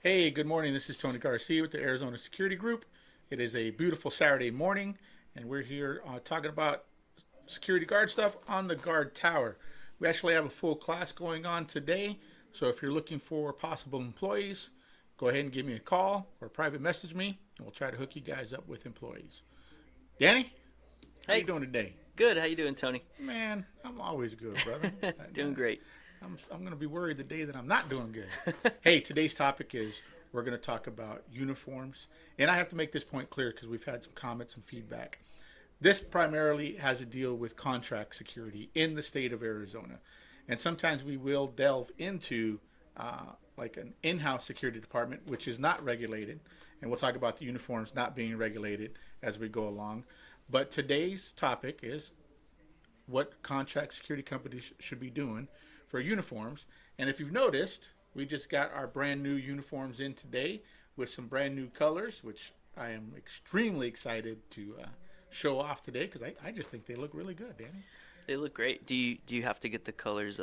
Hey, good morning. This is Tony Garcia with the Arizona Security Group. It is a beautiful Saturday morning, and we're here talking about security guard stuff on the guard tower. We actually have a full class going on today, so if you're looking for possible employees, go ahead and give me a call or private message me, and we'll try to hook you guys up with employees. Danny, how you Hey, doing today? good. How you doing, Tony? Man, I'm always good, brother. Doing great. I'm going to be worried the day that I'm not doing good. Hey, today's topic is we're going to talk about uniforms. And I have to make this point clear because we've had some comments and feedback. This primarily has to deal with contract security in the state of Arizona. And sometimes we will delve into like an in house security department, which is not regulated. And we'll talk about the uniforms not being regulated as we go along. But today's topic is what contract security companies should be doing for uniforms. And if you've noticed, we just got our brand new uniforms in today with some brand new colors, which I am extremely excited to show off today because I just think they look really good, Danny. They look great. Do you have to get the colors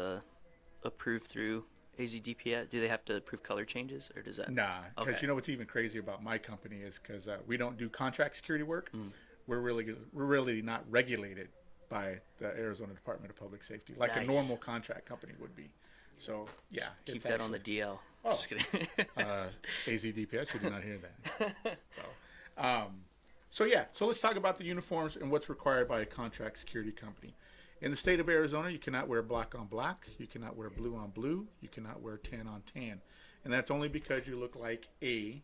approved through AZDP? Do they have to approve color changes, or does that? Nah, because Okay. you know what's even crazy about my company is because we don't do contract security work. Mm. We're really not regulated by the Arizona Department of Public Safety like a Nice. normal contract company would be. So yeah, Keep it's that on the actually DL. oh Just kidding. AZDPS. You did not hear that. So, so let's talk about the uniforms and what's required by a contract security company. In the state of Arizona, you cannot wear black on black. You cannot wear blue on blue. You cannot wear tan on tan, and that's only because you look like a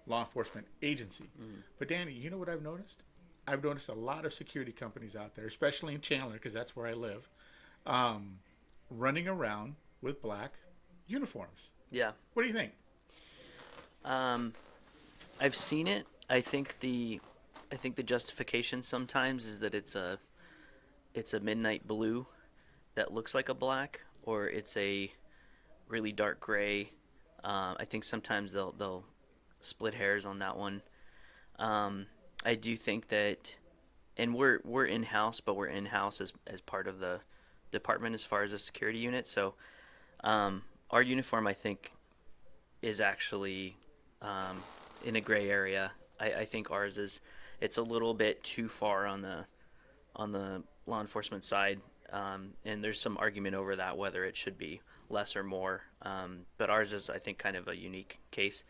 law enforcement agency. But Danny, you know what I've noticed? I've noticed a lot of security companies out there, especially in Chandler, because that's where I live, running around with black uniforms. Yeah. What do you think? Um, I've seen it. I think the justification sometimes is that it's a midnight blue that looks like a black, or it's a really dark gray. I think sometimes they'll split hairs on that one. I do think that, and we're in house, but we're in house as part of the department as far as a security unit. So our uniform, I think, is actually in a gray area. I think ours is. It's a little bit too far on the law enforcement side, and there's some argument over that whether it should be less or more. But ours is, I think, kind of a unique case.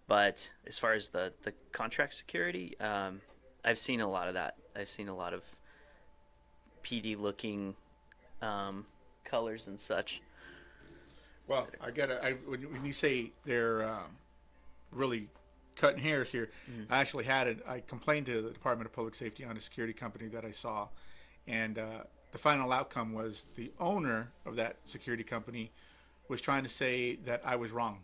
But as far as the contract security, I've seen a lot of that. I've seen a lot of PD looking colors and such. Well, when you say they're really cutting hairs here, Mm. I complained to the Department of Public Safety on a security company that I saw, and the final outcome was the owner of that security company was trying to say that I was wrong.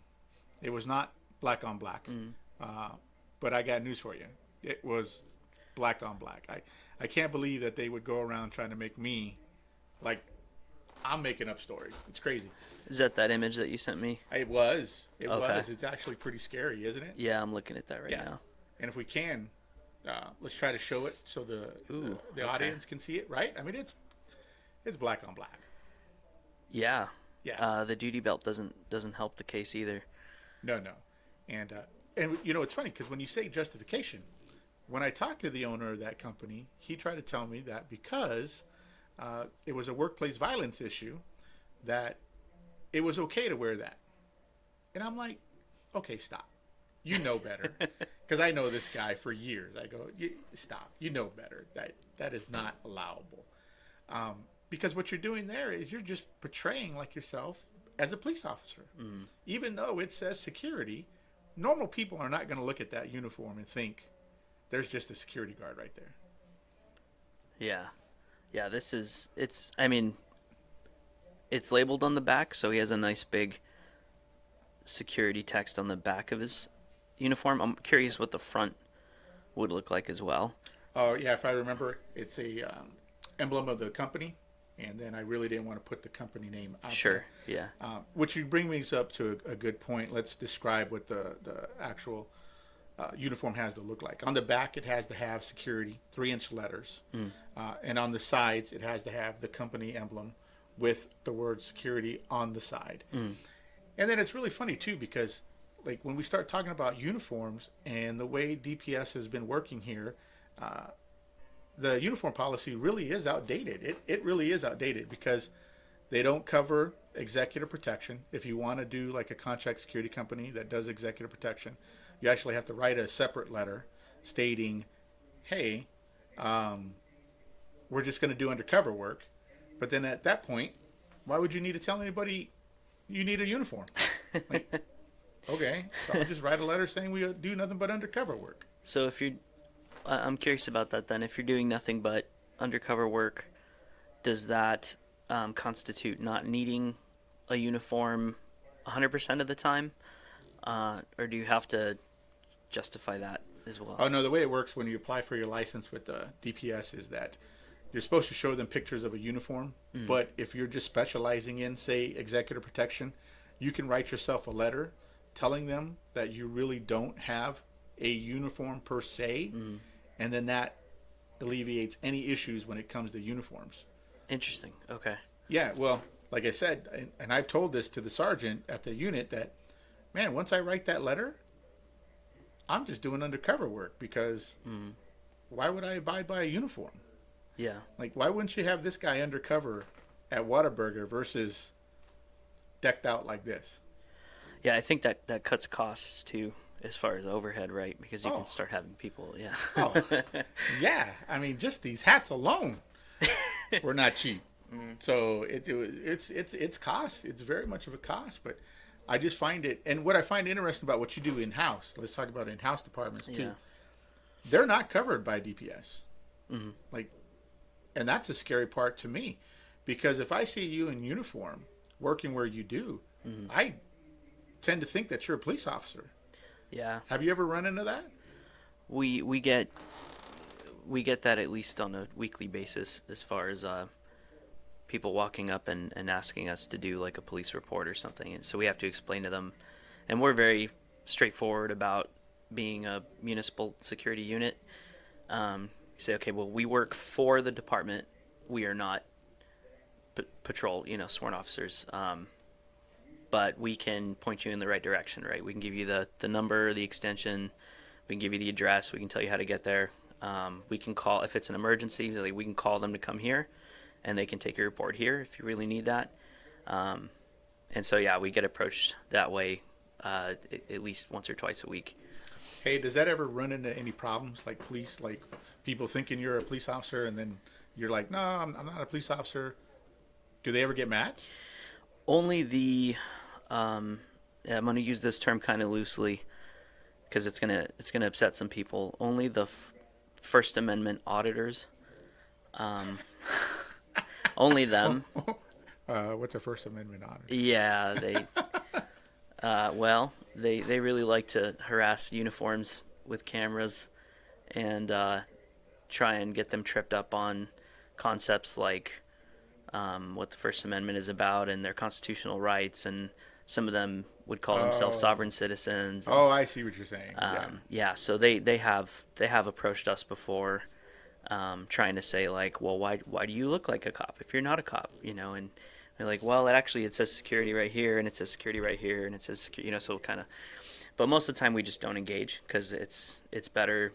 It was not black on black, Mm. uh, but I got news for you. It was black on black. I can't believe that they would go around trying to make me like I'm making up stories. It's crazy. Is that image that you sent me? It was. It Okay. was. It's actually pretty scary, isn't it? Yeah, I'm looking at that right Yeah. now. And if we can, let's try to show it so Ooh, the okay. audience can see it. Right? I mean, it's black on black. Yeah. Yeah. The duty belt doesn't help the case either. No, no. And you know it's funny because when you say justification, when I talked to the owner of that company, he tried to tell me that because it was a workplace violence issue, that it was okay to wear that. And I'm like, okay, stop. You know better, because I know this guy for years. I go, stop. You know better. That is not allowable. Because what you're doing there is you're just portraying like yourself as a police officer. Mm. Even though it says security, normal people are not going to look at that uniform and think there's just a security guard right there. Yeah. Yeah, I mean, it's labeled on the back, so he has a nice big security text on the back of his uniform. I'm curious what the front would look like as well. Oh yeah, if I remember, it's a emblem of the company, and then I really didn't want to put the company name out Sure. there. Yeah. Which you bring me up to a good point. Let's describe what the actual uniform has to look like. On the back, it has to have security, 3-inch letters, Mm. and on the sides, it has to have the company emblem with the word security on the side. Mm. And then it's really funny too because like when we start talking about uniforms and the way DPS has been working here, uh, the uniform policy really is outdated. It really is outdated because they don't cover executive protection. If you want to do like a contract security company that does executive protection, you actually have to write a separate letter stating, hey, um, we're just going to do undercover work. But then at that point, why would you need to tell anybody you need a uniform? Like, okay, so I'll just write a letter saying we do nothing but undercover work. So if you're, I'm curious about that then. If you're doing nothing but undercover work, does that constitute not needing a uniform 100% of the time? Or do you have to justify that as well? Oh no, the way it works when you apply for your license with the DPS is that you're supposed to show them pictures of a uniform, but if you're just specializing in, say, executive protection, you can write yourself a letter telling them that you really don't have a uniform per se, and then that alleviates any issues when it comes to uniforms. Interesting. Okay. Yeah, well, like I said, and I've told this to the sergeant at the unit that, man, once I write that letter, I'm just doing undercover work because why would I abide by a uniform? Yeah. Like, why wouldn't you have this guy undercover at Whataburger versus decked out like this? Yeah, I think that cuts costs too, as far as overhead, right? Because you Oh. can start having people, yeah. Oh, yeah. I mean, just these hats alone were not cheap. So it's cost. It's very much of a cost, but I just find it. And what I find interesting about what you do in house. Let's talk about in house departments too. Yeah. They're not covered by DPS. Like, and that's a scary part to me, because if I see you in uniform working where you do, I tend to think that you're a police officer. Yeah. Have you ever run into that? We get that at least on a weekly basis, as far as people walking up and asking us to do like a police report or something, and so we have to explain to them, and we're very straightforward about being a municipal security unit. Say, okay, well, we work for the department. We are not patrol, sworn officers. But we can point you in the right direction, right? We can give you the number, the extension. We can give you the address. We can tell you how to get there. We can call, if it's an emergency, like, we can call them to come here, and they can take your report here if you really need that. And so, yeah, we get approached that way at least once or twice a week. Hey, does that ever run into any problems, like police, like people thinking you're a police officer and then you're like, no, I'm not a police officer? Do they ever get mad? Only the, I'm going to use this term kind of loosely because it's gonna upset some people. Only the First Amendment auditors, only them. What's a First Amendment honor? Yeah, they. Well, they really like to harass uniforms with cameras and try and get them tripped up on concepts like what the First Amendment is about and their constitutional rights, and some of them would call themselves sovereign citizens. Oh, I see what you're saying. Yeah, so they have approached us before, trying to say like, well, why do you look like a cop if you're not a cop, and they're like, well, it says security right here, and it says security right here, and it says so kind of. But most of the time we just don't engage because it's better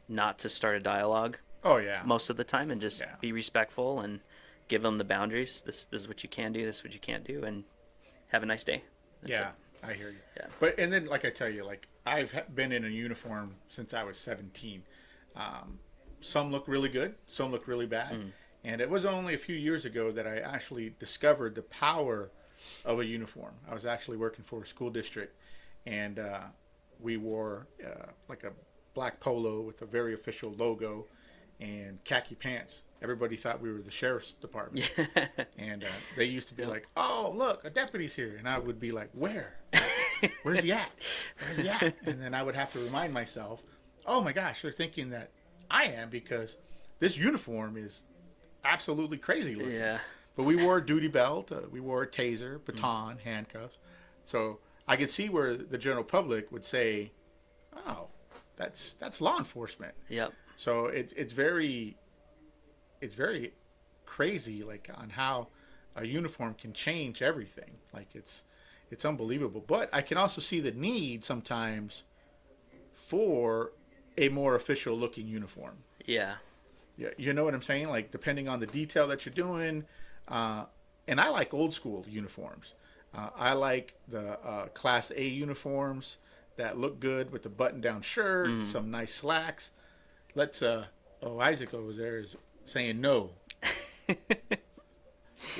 not to start a dialogue. Oh yeah. Most of the time, and just be respectful and give them the boundaries. This is what you can do. This is what you can't do, and have a nice day. That's Yeah, it. I hear you. Yeah. But and then, like I tell you, like I've been in a uniform since I was 17. Some look really good, some look really bad, and it was only a few years ago that I actually discovered the power of a uniform. I was actually working for a school district, and we wore like a black polo with a very official logo and khaki pants. Everybody thought we were the sheriff's department. And they used to be like, oh, look, a deputy's here. And I would be like, where? Where's he at? Where's he at? And then I would have to remind myself, oh my gosh, they're thinking that I am, because this uniform is absolutely crazy looking. Yeah. But we wore a duty belt, we wore a taser, baton, handcuffs. So I could see where the general public would say, oh, that's law enforcement. Yep. So it's very crazy, like, on how a uniform can change everything. Like, It's unbelievable. But I can also see the need sometimes for a more official looking uniform. Yeah. Yeah, you know what I'm saying? Like depending on the detail that you're doing, uh, and I like old school uniforms. I like the Class A uniforms that look good with the button down shirt, Mm. some nice slacks. Let's oh, Isaac over there is saying no,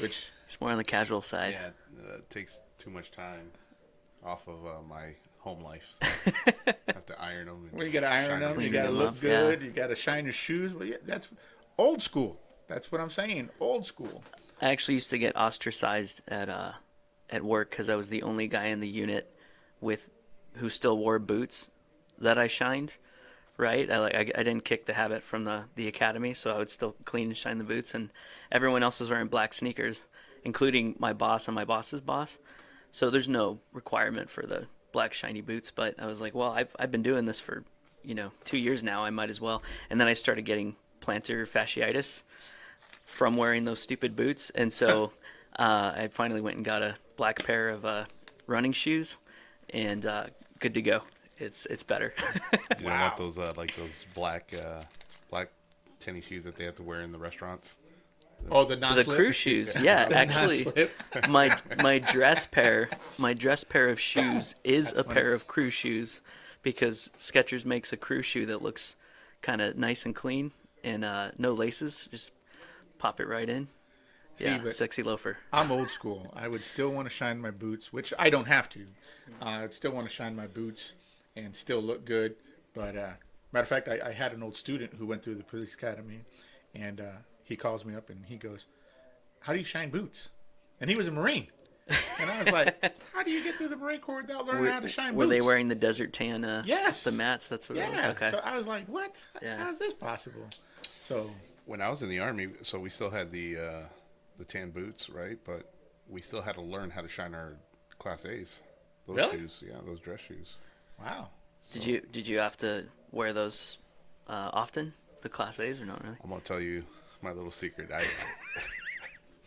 which It's more on the casual side. Yeah, it takes too much time off of my home life. So I have to iron them. well, you got to iron them, you Clean got to them look up, good, yeah. you got to shine your shoes. Well, yeah, that's old school. That's what I'm saying, old school. I actually used to get ostracized at work because I was the only guy in the unit with who still wore boots that I shined. Right, I didn't kick the habit from the academy, so I would still clean and shine the boots, and everyone else was wearing black sneakers, including my boss and my boss's boss. So there's no requirement for the black shiny boots, but I was like, well, I've been doing this for 2 years now. I might as well. And then I started getting plantar fasciitis from wearing those stupid boots, and so I finally went and got a black pair of running shoes, and good to go. It's better. You don't want those like those black tennis shoes that they have to wear in the restaurants. Oh, the The non-slip. crew shoes, yeah. Actually, Non-slip. my dress pair of shoes is a pair of crew shoes, because Skechers makes a crew shoe that looks kind of nice and clean, and no laces. Just pop it right in. See, Yeah, but sexy loafer. I'm old school. I would still want to shine my boots, which I don't have to. I'd still want to shine my boots and still look good. But matter of fact, I had an old student who went through the police academy, and he calls me up and he goes, "How do you shine boots?" And he was a Marine, and I was like, "How do you get through the Marine Corps without learning how to shine boots?" Were they wearing the desert tan? Yes. The mats. That's what it was. Yeah. Okay. So I was like, "What? Yeah. How is this possible?" So When I was in the Army, so we still had the tan boots, right? But we still had to learn how to shine our Class A's. Those Really? shoes, yeah, those dress shoes. wow. Did you have to wear those often? The Class A's, or not really? I'm gonna tell you my little secret. I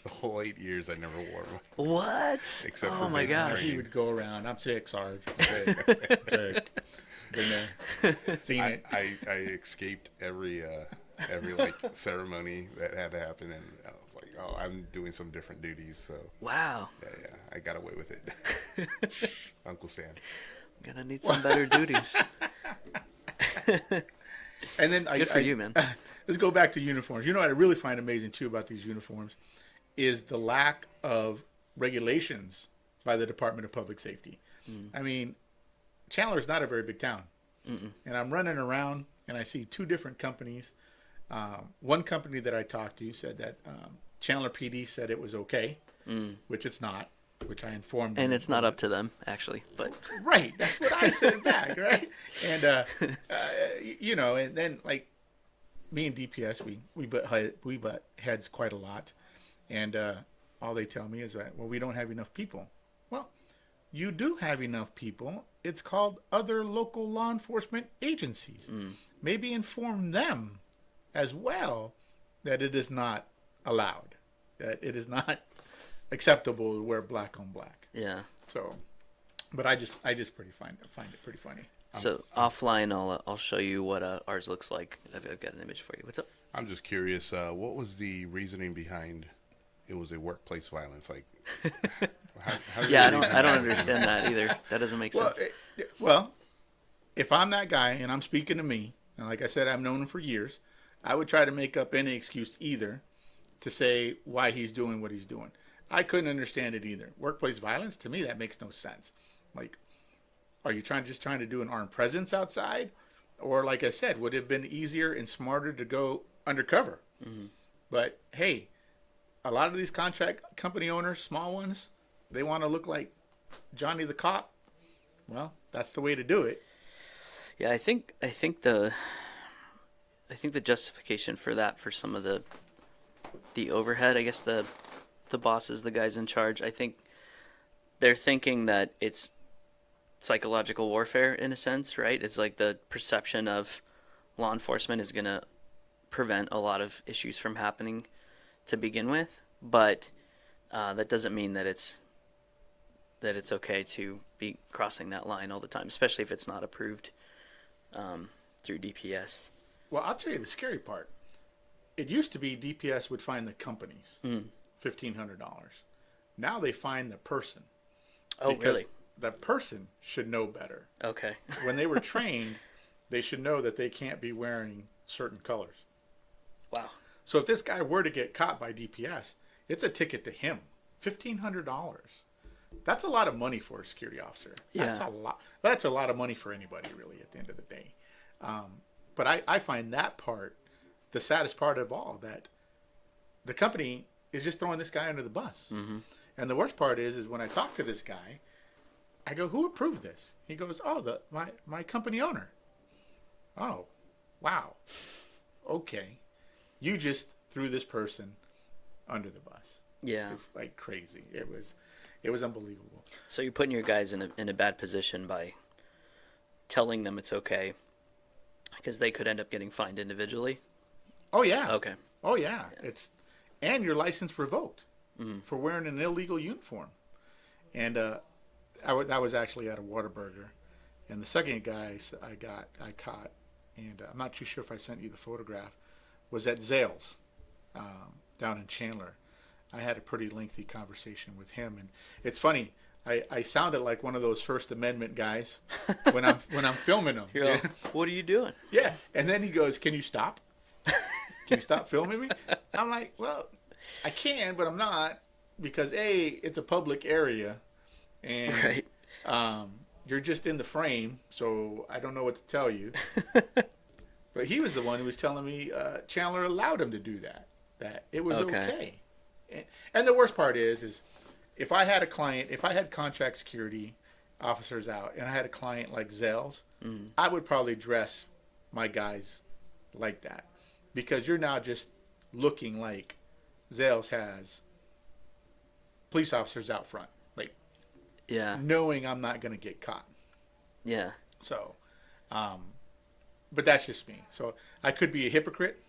the whole 8 years I never wore them. What? Except Oh for my basic gosh. training. He would go around. I'm sick, Sarge. I'm sick. I'm sick. Been there. Seen it. I escaped every like ceremony that had to happen, and I was like, oh, I'm doing some different duties, so Wow. yeah, I got away with it. Shh, Uncle Sam. Gonna need some better duties. And then Good for you, man. Let's go back to uniforms. You know what I really find amazing too about these uniforms is the lack of regulations by the Department of Public Safety. I mean, Chandler's not a very big town, and I'm running around and I see two different companies. One company that I talked to said that Chandler PD said it was okay, which it's not. Which I informed them. And it's not up to them, actually. But Right, that's what I said back, right? And and then like me and DPS, we butt heads quite a lot, and all they tell me is that, well, we don't have enough people. Well, you do have enough people. It's called other local law enforcement agencies. Maybe inform them as well that it is not allowed, that it is not acceptable to wear black on black. yeah. So, but I just pretty find it pretty funny. So offline, I'll show you what ours looks like. I've got an image for you. What's up? I'm just curious, what was the reasoning behind it was a workplace violence? Like, how did Yeah, I the don't reason I don't happen? understand that either. That doesn't make sense. Well, if I'm that guy and I'm speaking to me, and like I said, I've known him for years, I would try to make up any excuse either to say why he's doing what he's doing. I couldn't understand it either. Workplace violence, to me, that makes no sense. Like, are you just trying to do an armed presence outside? Or, like I said, would it have been easier and smarter to go undercover? But, hey, a lot of these contract company owners, small ones, they want to look like Johnny the Cop. Well, that's the way to do it. Yeah, I think the justification for that, for some of the overhead, I guess the bosses, the guys in charge, I think they're thinking that it's psychological warfare in a sense, right? It's like the perception of law enforcement is going to prevent a lot of issues from happening to begin with, but that doesn't mean that it's it's okay to be crossing that line all the time, especially if it's not approved through DPS. Well, I'll tell you the scary part. It used to be DPS would find the companies $1,500. Now they find the person. Oh, because really? the person should know better. Okay. When they were trained, they should know that they can't be wearing certain colors. Wow. So if this guy were to get caught by DPS, it's a ticket to him. $1,500. That's a lot of money for a security officer. That's Yeah. a lot. That's a lot of money for anybody, really, at the end of the day. But I find that part the saddest part of all, that the company is just throwing this guy under the bus. Mm-hmm. And the worst part is when I talk to this guy, I go, "Who approved this?" He goes, "Oh, my company owner." Oh, wow. Okay. You just threw this person under the bus. Yeah. It's like crazy. It was unbelievable. So you're putting your guys in a bad position by telling them it's okay, because they could end up getting fined individually. Oh yeah. Okay. Oh yeah. And your license revoked for wearing an illegal uniform. And that was actually at a Whataburger. And the second guy I caught, and I'm not too sure if I sent you the photograph, was at Zales down in Chandler. I had a pretty lengthy conversation with him, and it's funny. I sounded like one of those First Amendment guys when I'm filming them. You're all, what are you doing? Yeah. And then he goes, "Can you stop? Can you stop filming me?" I'm like, "Well, I can, but I'm not, because A, it's a public area, and Right. You're just in the frame, so I don't know what to tell you." But he was the one who was telling me Chandler allowed him to do that. That it was okay. And the worst part is if I had a client, if I had contract security officers out, and I had a client like Zales, I would probably dress my guys like that, because you're now just looking like Zales has police officers out front, like Yeah. knowing I'm not going to get caught. Yeah. So, but that's just me. So I could be a hypocrite,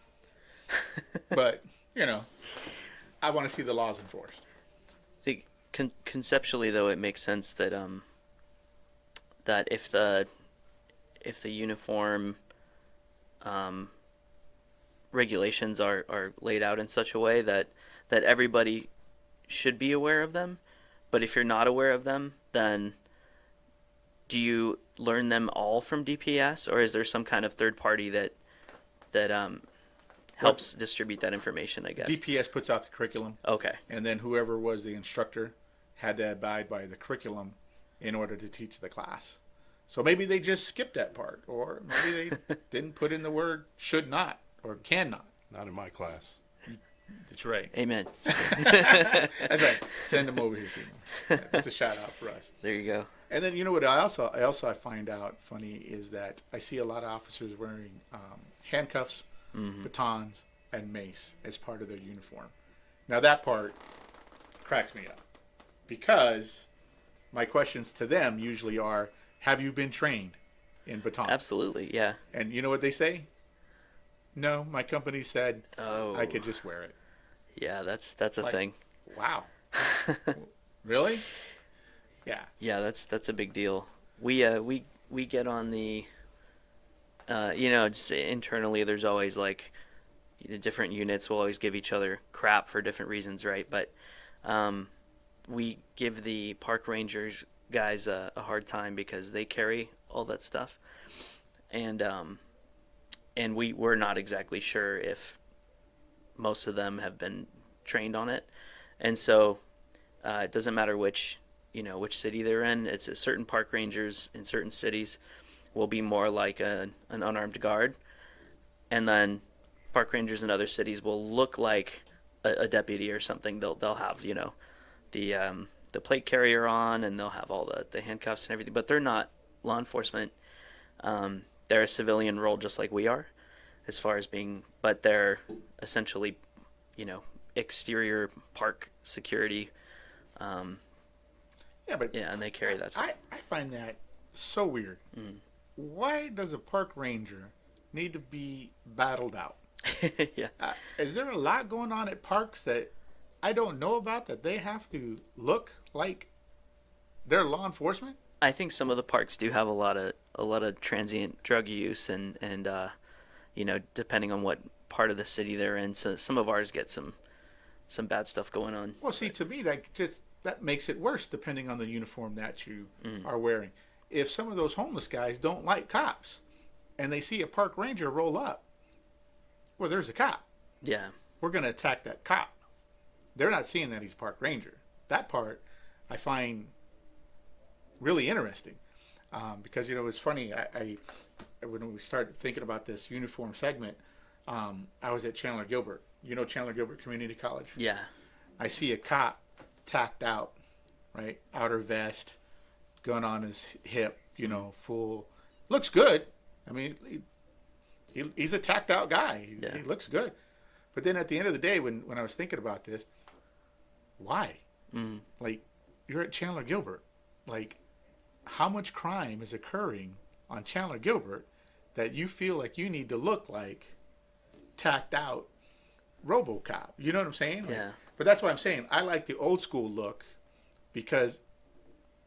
but I want to see the laws enforced. I think conceptually, though, it makes sense that that if the uniform regulations are laid out in such a way that everybody should be aware of them, but if you're not aware of them, then do you learn them all from DPS, or is there some kind of third party that helps distribute that information, I guess? DPS puts out the curriculum, Okay. and then whoever was the instructor had to abide by the curriculum in order to teach the class. So maybe they just skipped that part, or maybe they didn't put in the word "should not" or "cannot." Not in my class. That's right. Amen. That's right. Send them over here, people. That's a shout out for us. There you go. And then what I find out funny is that I see a lot of officers wearing handcuffs, batons, and mace as part of their uniform. Now that part cracks me up, because my questions to them usually are, "Have you been trained in baton?" Absolutely. Yeah. And you know what they say? "No, my company said Oh. I could just wear it." Yeah, that's a Like, thing. Wow. Really? Yeah. Yeah, that's a big deal. We get on the just internally, there's always like the different units will always give each other crap for different reasons, right? But we give the park rangers guys a hard time because they carry all that stuff, and we're not exactly sure if most of them have been trained on it, and so it doesn't matter which city they're in. It's a certain park rangers in certain cities will be more like an unarmed guard, and then park rangers in other cities will look like a deputy or something. They'll have the plate carrier on, and they'll have all the handcuffs and everything, but they're not law enforcement. They're a civilian role just like we are, as far as being, but they're essentially exterior park security. Yeah, but and they carry that stuff. I find that so weird. Why does a park ranger need to be battled out? Yeah. Is there a lot going on at parks that I don't know about, that they have to look like They're law enforcement. I think some of the parks do have a lot of transient drug use, and depending on what part of the city they're in, so some of ours get some bad stuff going on. Well, see, to me, that makes it worse depending on the uniform that you Mm. are wearing. If some of those homeless guys don't like cops and they see a park ranger roll up, well, there's a cop. Yeah. We're going to attack that cop. They're not seeing that he's a park ranger. That part I find really interesting because it's funny. I when we started thinking about this uniform segment, I was at Chandler Gilbert. Chandler Gilbert Community College. Yeah. I see a cop tacked out, right? Outer vest, gun on his hip, full. Looks good. I mean, he's a tacked out guy. Yeah. He looks good. But then at the end of the day, when I was thinking about this, why? Mm. Like, you're at Chandler Gilbert. Like, how much crime is occurring on Chandler Gilbert that you feel like you need to look like tacked out RoboCop? You know what I'm saying? Like, Yeah. But that's why I'm saying I like the old school look because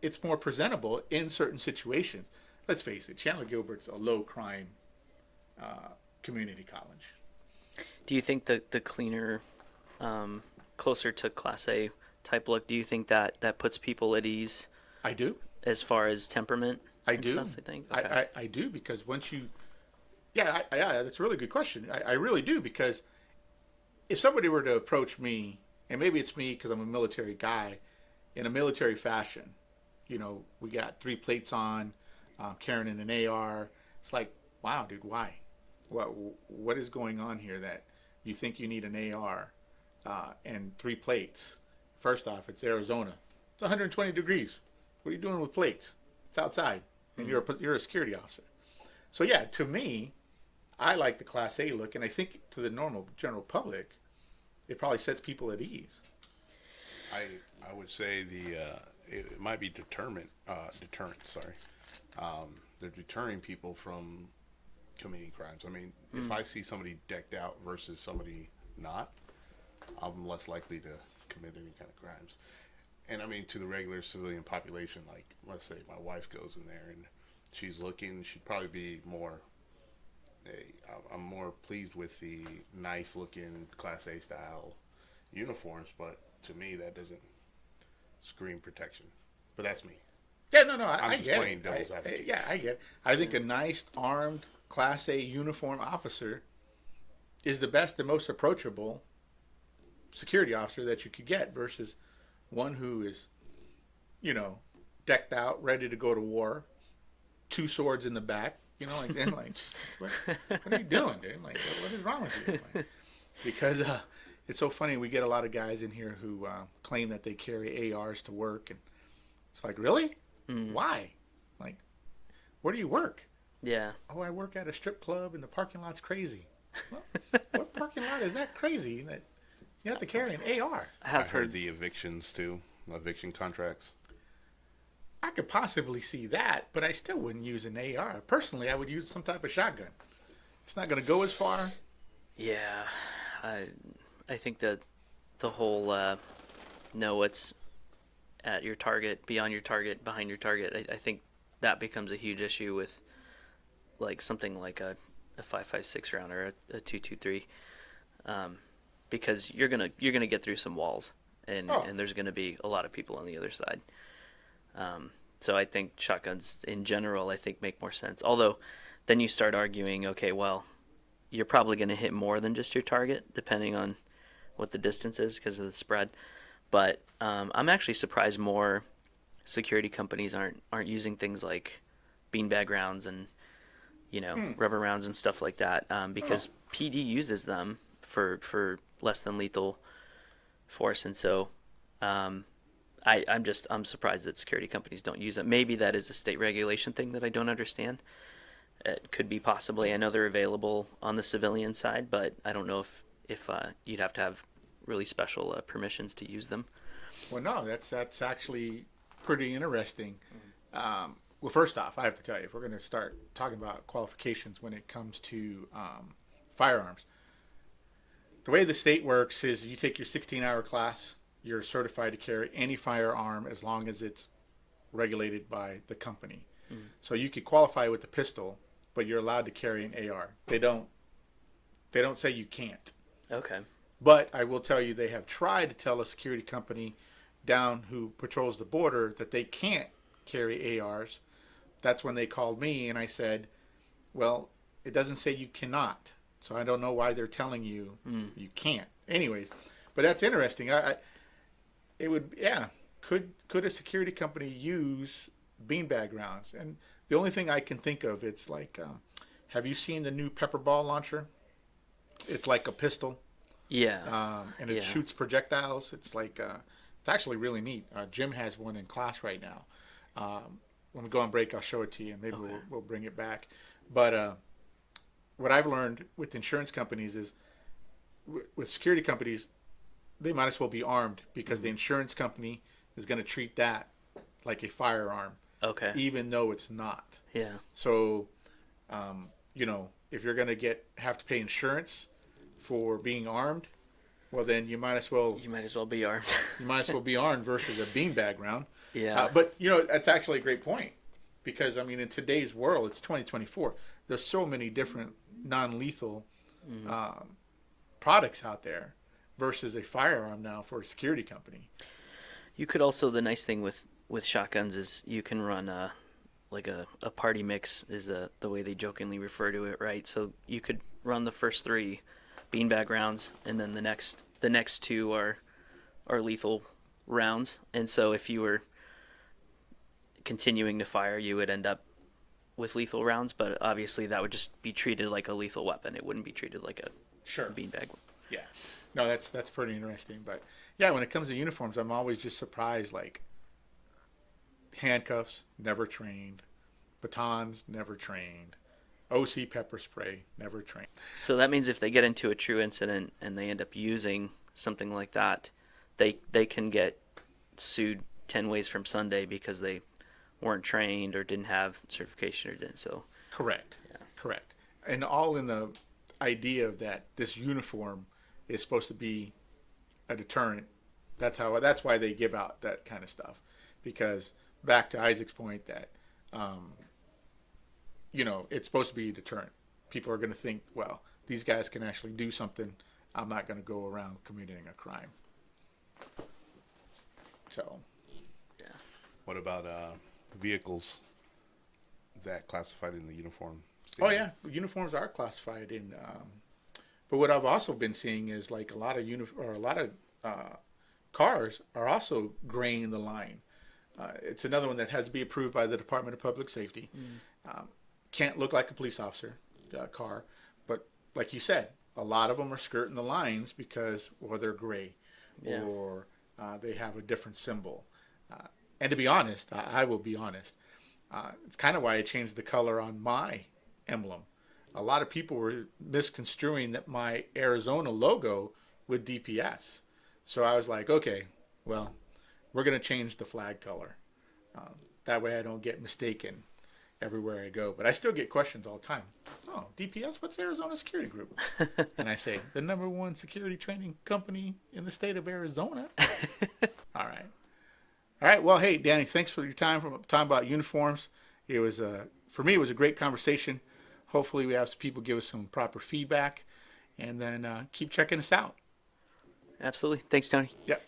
it's more presentable in certain situations. Let's face it, Chandler Gilbert's a low crime community college. Do you think the cleaner, closer to Class A type look, do you think that puts people at ease I do. as far as temperament I and do. stuff, I think? Okay. I do because once you, yeah, that's a really good question. I really do because if somebody were to approach me, and maybe it's me because I'm a military guy, in a military fashion, we got 3 plates on, carrying an AR. It's like, wow, dude, why? What is going on here that you think you need an AR and 3 plates? First off, it's Arizona. It's 120 degrees. What are you doing with plates? It's outside, and you're a security officer. So yeah, to me, I like the Class A look, and I think to the normal general public, it probably sets people at ease. I would say it might be deterrent. Sorry, they're deterring people from committing crimes. I mean, if I see somebody decked out versus somebody not, I'm less likely to commit any kind of crimes. And I mean, to the regular civilian population, like let's say my wife goes in there and she's looking, she'd probably be more. I'm more pleased with the nice looking Class A style uniforms, but to me that doesn't scream protection. But that's me. Yeah, no, I'm I just get playing it. devil's advocate. Yeah, I get it. I think a nice armed Class A uniform officer is the best and most approachable security officer that you could get versus one who is, decked out, ready to go to war, 2 swords in the back, what are you doing, dude? Like, what is wrong with you? Like, because it's so funny. We get a lot of guys in here who claim that they carry ARs to work, and it's like, really? Why? Like, where do you work? Yeah. Oh, I work at a strip club, and the parking lot's crazy. Well, what parking lot is that crazy that you have to carry an AR? I I have heard the evictions too, eviction contracts. I could possibly see that, but I still wouldn't use an AR. Personally, I would use some type of shotgun. It's not going to go as far. Yeah, I think that the whole know what's at your target, beyond your target, behind your target. I think that becomes a huge issue with like something like a 5.56 round or a 2.23, because you're gonna get through some walls, and there's gonna be a lot of people on the other side. So I think shotguns in general, I think, make more sense. Although then you start arguing, okay, well, you're probably going to hit more than just your target, depending on what the distance is because of the spread. But I'm actually surprised more security companies aren't using things like beanbag rounds and rubber rounds and stuff like that, because PD uses them for less than lethal force, and so I'm surprised that security companies don't use it. Maybe that is a state regulation thing that I don't understand. It could be possibly. I know they're available on the civilian side, but I don't know if you'd have to have really special permissions to use them. Well, no, that's actually pretty interesting. Well, first off, I have to tell you, if we're going to start talking about qualifications when it comes to firearms, the way the state works is you take your 16-hour class, you're certified to carry any firearm as long as it's regulated by the company. So you could qualify with the pistol, but you're allowed to carry an AR. They don't say you can't. Okay. But I will tell you, they have tried to tell a security company down who patrols the border that they can't carry ARs. That's when they called me and I said, well, it doesn't say you cannot. So I don't know why they're telling you you can't. Anyways, but that's interesting. Could a security company use beanbag rounds? And the only thing I can think of, it's like, have you seen the new pepper ball launcher? It's like a pistol. Yeah. And it shoots projectiles. It's like, it's actually really neat. Jim has one in class right now. When we go on break, I'll show it to you, and maybe we'll bring it back. But what I've learned with insurance companies is, with security companies, they might as well be armed, because the insurance company is going to treat that like a firearm, even though it's not. Yeah. So, if you're going to have to pay insurance for being armed, well, then you might as well be armed. You might as well be armed versus a beanbag round. Yeah. But that's actually a great point, because I mean, in today's world, it's 2024. There's so many different non-lethal products out there versus a firearm now for a security company. You could also, the nice thing with shotguns is you can run like a party mix, is the way they jokingly refer to it, right? So you could run the first 3 beanbag rounds, and then the next 2 are lethal rounds. And so if you were continuing to fire, you would end up with lethal rounds, but obviously that would just be treated like a lethal weapon. It wouldn't be treated like a beanbag. Yeah. No, that's pretty interesting. But yeah, when it comes to uniforms, I'm always just surprised, like handcuffs, never trained, batons, never trained, OC pepper spray, never trained. So that means if they get into a true incident and they end up using something like that, they can get sued 10 ways from Sunday because they weren't trained or didn't have certification or didn't. So correct. And all in the idea of that this uniform is supposed to be a deterrent. That's why they give out that kind of stuff, because back to Isaac's point that it's supposed to be a deterrent. People are going to think, well, these guys can actually do something. I'm not going to go around committing a crime. So, yeah. What about vehicles that classified in the uniform Oh yeah, uniforms are classified in. But what I've also been seeing is like a lot of cars are also graying the line. It's another one that has to be approved by the Department of Public Safety. Can't look like a police officer car, but like you said, a lot of them are skirting the lines because they're gray, or they have a different symbol. And to be honest, I will be honest, it's kind of why I changed the color on my emblem. A lot of people were misconstruing that my Arizona logo with DPS. So I was like, okay, well, we're going to change the flag color. That way I don't get mistaken everywhere I go. But I still get questions all the time. Oh, DPS, what's Arizona Security Group? And I say, the #1 security training company in the state of Arizona. All right. Well, hey, Danny, thanks for your time talking about uniforms. It was, for me, it was a great conversation. Hopefully we have some people give us some proper feedback, and then keep checking us out. Absolutely. Thanks, Tony. Yep.